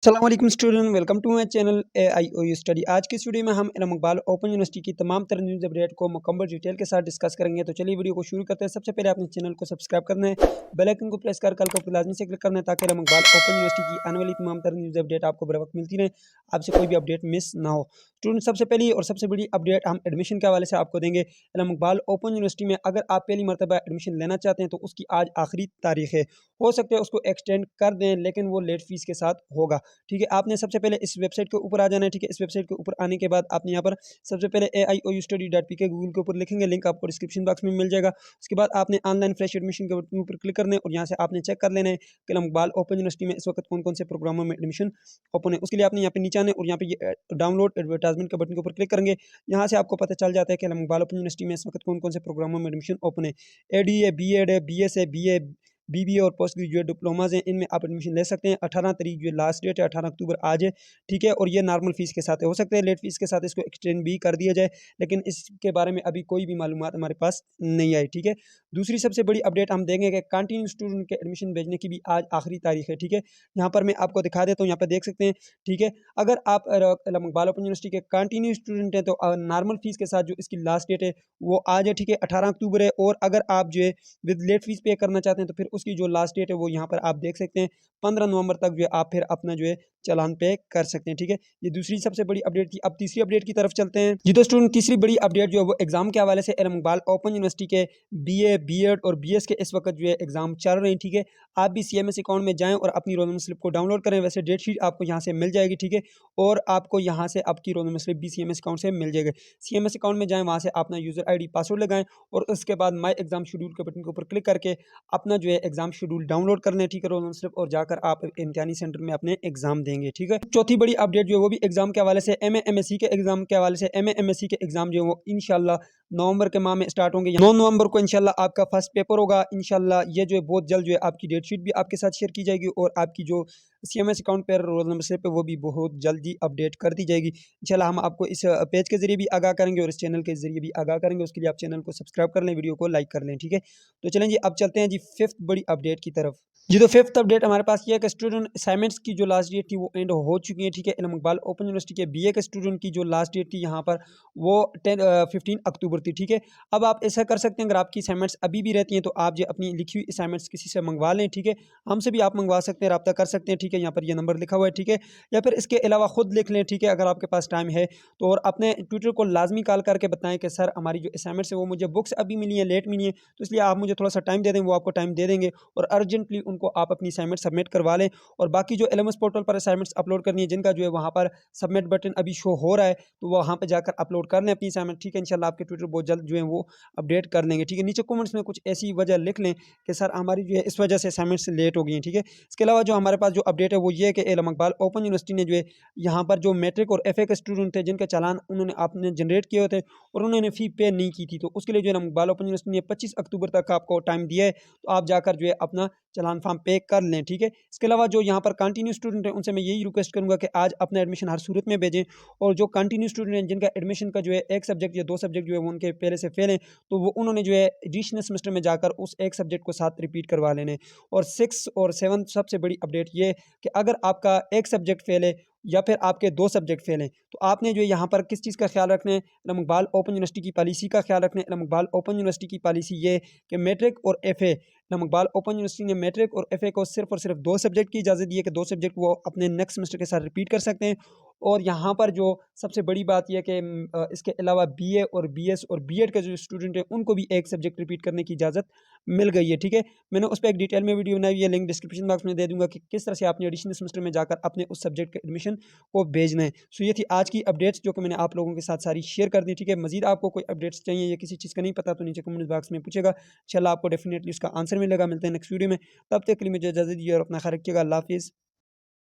अस्सलाम student, welcome to my channel AIOU study. आज की इस वीडियो में हम इल्म इकबाल ओपन यूनिवर्सिटी की तमाम तरह न्यूज़ अपडेट को मुकम्मल डिटेल के साथ डिस्कस करेंगे। तो चलिए वीडियो को शुरू करते हैं। सबसे पहले आपने चैनल को सब्सक्राइब करना है, बेल आइकन को प्रेस कर कल को लाजमी से क्लिक करना है ताकि इल्म इकबाल ओपन यूनिवर्सिटी की आने वाली तमाम तरह न्यूज़ अपडेट आपको बर वक्त मिलती रहे, आपसे कोई भी अपडेट मिस ना हो। स्टूडेंट, सबसे पहली और सबसे बड़ी अपडेट हम एडमिशन के हवाले से आपको देंगे। इल्म इकबाल ओपन यूनिवर्सिटी में अगर आप पहली मरतबा एडमिशन लेना चाहते हैं तो उसकी आज आखिरी तारीख है। हो सकता है उसको एक्सटेंड कर दें, लेकिन वो लेट फीस के साथ होगा। ठीक है, आपने सबसे पहले इस वेबसाइट के ऊपर आ जाना है। ठीक है, इस वेबसाइट के ऊपर आने के बाद आपने यहाँ पर सबसे पहले AIOUstudy.pk गूगल के ऊपर लिखेंगे, लिंक आपको डिस्क्रिप्शन बॉक्स में मिल जाएगा। उसके बाद आपने ऑनलाइन फ्रेश एडमिशन के बटन ऊपर क्लिक करना है और यहाँ से आपने चेक कर लेना है कि इल्म इकबाल ओपन यूनिवर्सिटी में इस वक्त कौन कौन से प्रोग्रामों में एडमिशन ओपन है। उसके लिए आपने यहाँ पे नीचे आना है और यहाँ पे ये डाउनलोड एडवर्टाइजमेंट के बटन के ऊपर क्लिक करेंगे। यहाँ से आपको पता चल जाता है कि इल्म इकबाल ओपन यूनिवर्सिटी में इस वक्त कौन कौन से प्रोग्रामों में एडमिशन ओपन है। AD है, BEd है, BS है, BA, BBA और पोस्ट ग्रेजुएट डिप्लोमाज हैं, इनमें आप एडमिशन ले सकते हैं। 18 तारीख जो लास्ट डेट है, 18 अक्टूबर आज है। ठीक है, और ये नॉर्मल फीस के साथ है। हो सकता है लेट फीस के साथ इसको एक्सटेंड भी कर दिया जाए, लेकिन इसके बारे में अभी कोई भी मालूमात हमारे पास नहीं आई। ठीक है, दूसरी सबसे बड़ी अपडेट हम देंगे कि कंटिन्यू स्टूडेंट के एडमिशन भेजने की भी आज आखिरी तारीख है। ठीक है, यहाँ पर मैं आपको दिखा देता हूँ, यहाँ पर देख सकते हैं। ठीक है, अगर आप इल्म इकबाल ओपन यूनिवर्सिटी के कंटिन्यू स्टूडेंट हैं तो नॉर्मल फीस के साथ जो इसकी लास्ट डेट है वो आज है। ठीक है, 18 अक्टूबर है। और अगर आप जो है विद लेट फीस पे करना चाहते हैं तो फिर उसकी जो लास्ट डेट है वो यहाँ पर आप देख सकते हैं, 15 नवंबर तक जो है आप फिर अपना जो है चालान पे कर सकते हैं। ठीक है, ये दूसरी सबसे बड़ी अपडेट थी। अब तीसरी अपडेट की तरफ चलते हैं जी। तो स्टूडेंट, तीसरी बड़ी अपडेट जो है वो एग्जाम के हवाले से इल्म इकबाल ओपन यूनिवर्सिटी के BA, BEd और BS के इस वक्त जो है एग्जाम चल रहे हैं। ठीक है, आप भी CMS अकाउंट में जाएं और अपनी रोल नंबर स्लिप को डाउनलोड करें। वैसे डेट शीट आपको यहाँ से मिल जाएगी। ठीक है, और आपको यहाँ से आपकी रोल नंबर स्लिप भी CMS अकाउंट से मिल जाएगी। CMS अकाउंट में जाएं, वहाँ से अपना यूजर ID पासवर्ड लगाएं और उसके बाद माई एग्जाम शेड्यूल के बटन के ऊपर क्लिक करके अपना जो है एग्जाम शेड्यूल डाउनलोड करना है। ठीक है, रोल नंबर स्लिप, और जाकर आप इम्तिहानी सेंटर में अपने एग्जाम देंगे। ठीक है, चौथी बड़ी अपडेट जो है वो भी एग्जाम के हवाले से MA MSc के एग्जाम के हवाले से। MA MSc के एग्जाम जो है वो इंशाल्लाह नवंबर के माह में स्टार्ट होंगे। 9 नवंबर को इंशाल्लाह आपका फर्स्ट पेपर होगा। इंशाल्लाह ये जो है बहुत जल्द जो है आपकी डेट शीट भी आपके साथ शेयर की जाएगी और आपकी जो CMS अकाउंट पर रोल नंबर स्लिप है वो भी बहुत जल्दी अपडेट कर दी जाएगी। इंशाल्लाह हम आपको इस पेज के जरिए भी आगाह करेंगे और इस चैनल के जरिए भी आगाह करेंगे। उसके लिए आप चैनल को सब्सक्राइब कर लें, वीडियो को लाइक कर लें। ठीक है, तो चलें जी, अब चलते हैं जी फिफ्थ बड़ी अपडेट की तरफ जी। तो फिफ्थ अपडेट हमारे पास ये है कि स्टूडेंट असाइनमेंट्स की जो लास्ट डेट थी वो एंड हो चुकी है। ठीक है, इल्म इकबाल ओपन यूनिवर्सिटी के BA के स्टूडेंट की जो लास्ट डेट थी यहाँ पर वो 15 अक्टूबर थी। ठीक है, अब आप ऐसा कर सकते हैं, अगर आपकी असाइनमेंट्स अभी भी रहती हैं तो आप जो अपनी लिखी हुई असाइनमेंट्स किसी से मंगवा लें। ठीक है, हमसे भी आप मंगवा सकते हैं, रब्ता कर सकते हैं। ठीक है, यहाँ पर ये नंबर लिखा हुआ है। ठीक है, या फिर इसके अलावा खुद लिख लें। ठीक है, अगर आपके पास टाइम है तो, और अपने ट्विटर को लाजमी कॉल करके बताएं कि सर हमारी जो असाइनमेंट्स है वो मुझे बुक्स अभी मिली है, लेट मिली है, तो इसलिए आप मुझे थोड़ा सा टाइम दे दें। वो आपको टाइम दे देंगे और अर्जेंटली उनको आप अपनी असाइनमेंट सबमिट करवा लें। और बाकी जो LMS पोर्टल पर असाइनमेंट्स अपलोड करनी है, जिनका जो है वहाँ पर सबमिट बटन अभी शो हो रहा है, तो वहाँ पर जाकर अपलोड कर लें अपनी असाइनमेंट। ठीक है, इंशाल्लाह आपके ट्विटर बहुत जल्द जो है वो अपडेट कर लेंगे। ठीक है, नीचे कमेंट्स में कुछ ऐसी वजह लिख लें कि सर हमारी जो है इस वजह से असाइनमेंट्स लेट हो गई हैं। ठीक है, इसके अलावा जो हमारे पास जो अपडेट है वो ये है कि इल्म इकबाल ओपन यूनिवर्सिटी ने जो है यहाँ पर जो मैट्रिक और FA के स्टूडेंट थे जिनके चालान उन्होंने आपने जनरेट किए होते और उन्होंने फ़ी पे नहीं की थी, तो उसके लिए जो है इल्म इकबाल ओपन यूनिवर्सिटी ने 25 अक्टूबर तक आपको टाइम दिया है, तो आप जाकर जो है अपना चालान फॉर्म पे कर लें। ठीक है, इसके अलावा जो यहाँ पर कंटिन्यू स्टूडेंट हैं उनसे मैं यही रिक्वेस्ट करूँगा कि आज अपना एडमिशन हर सूरत में भेजें। और जो कंटिन्यू स्टूडेंट हैं जिनका एडमिशन का जो है एक सब्जेक्ट या 2 सब्जेक्ट जो है वो उनके पहले से फेल हैं, तो वो उन्होंने जो है एडिशनल सेमेस्टर में जाकर उस एक सब्जेक्ट को साथ रिपीट करवा लेने। और 6 और 7 सबसे बड़ी अपडेट ये कि अगर आपका एक सब्जेक्ट फेल है या फिर आपके 2 सब्जेक्ट फेल हैं, तो आपने जो यहाँ पर किस चीज़ का ख्याल रखना है, इल्म इकबाल ओपन यूनिवर्सिटी की पॉलिसी का ख्याल रखना है। इल्म इकबाल ओपन यूनिवर्सिटी की पॉलिसी ये कि मैट्रिक और FA, इल्म इकबाल ओपन यूनिवर्सिटी ने मैट्रिक और FA को सिर्फ और सिर्फ 2 सब्जेक्ट की इजाज़त दी है कि 2 सब्जेक्ट वो अपने नेक्स्ट सेमेस्टर के साथ रिपीट कर सकते हैं। और यहाँ पर जो सबसे बड़ी बात यह है कि इसके अलावा BA और BS और BEd के जो स्टूडेंट हैं उनको भी एक सब्जेक्ट रिपीट करने की इजाज़त मिल गई है। ठीक है, मैंने उस पर एक डिटेल में वीडियो बनाई हुई है, लिंक डिस्क्रिप्शन बॉक्स में दे दूंगा कि किस तरह से आपने एडिशनल सेमेस्टर में जाकर अपने उस सब्जेक्ट के एडमिशन को भेजना है। सो ये थी आज की अपडेट्स जो कि मैंने आप लोगों के साथ सारी शेयर कर दी। ठीक है, मजीद आपको कोई अपडेट्स चाहिए या किसी चीज़ का नहीं पता तो नीचे कमेंट बॉक्स में पूछेगा, इंशाल्लाह आपको डेफिनेटली उसका आंसर मिलेगा। मिलते हैं नेक्स्ट वीडियो में, तब तक के लिए मुझे इजाज़त दीजिए और अपना ख्याल रखिएगा। अल्लाह हाफिज़।